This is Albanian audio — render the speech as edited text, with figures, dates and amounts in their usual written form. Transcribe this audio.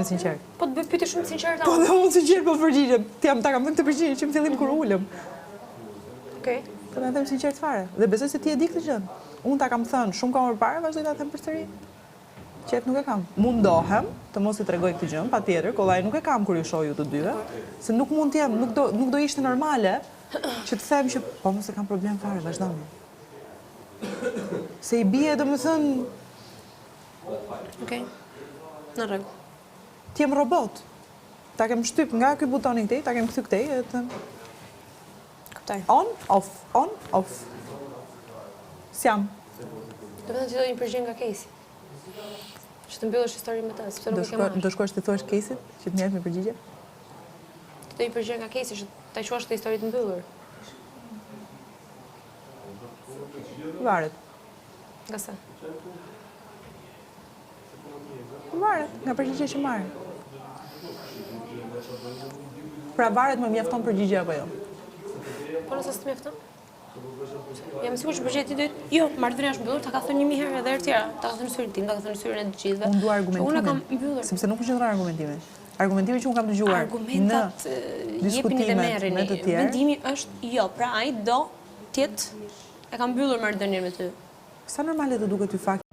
me sinqert. Po të bëj pyetje shumë sinqerte. Po dhe unë sinqert po përgjigjem. Ta kam thënë këtë përgjigje që në fillim kur ulëm. Okej. Po ta them sinqert fare. Dhe besoj se ti e di këtë gjë. Unë ta kam thënë shumë kohë më parë, vazhdoj ta them përsëri. Qef nuk e kam. Mundohem të mos i tregoj këtë gjë, patjetër, kollaj nuk e kam kur ju shoh ju të dyve, se nuk mund të jem, nuk do ishte normale që të them që po mos e kam problem fare, vazhdoni. Se i bie domethënë Okej. Në rregull. ti jem robot. Ta kem shtyp nga ky butoni këtej, ta kem kthy këtej, e të Kuptoj. on, off. S'jam. Do të thotë që do një përgjigje nga Casey. Që të mbyllësh historinë me të, sepse nuk e ke marrë. Do shkosh të thuash Casey që të merret me përgjigje? Të do një përgjigje nga Casey që ta quash të histori të mbyllur. Varet. Nga sa? Varet nga përgjigje që marr. Pra varet më mjafton përgjigje apo jo? Po nëse s'të mjafton? Jam sigurt që përgjigjet ti do jo, marrëdhënia është mbyllur, ta ka thënë 1000 herë edhe herë tjera. Ta ka thënë syrin tim, ta ka thënë syrin e të gjithëve. Unë dua argumentimin. Unë kam mbyllur. Sepse nuk më qëndron argumentimi. Argumentimi që unë kam dëgjuar Argumentat jepini dhe merrini. me të tjerë. Vendimi është jo, pra ai do tjetë e ka mbyllur marrëdhënien me ty. Sa normale të duket ty fakti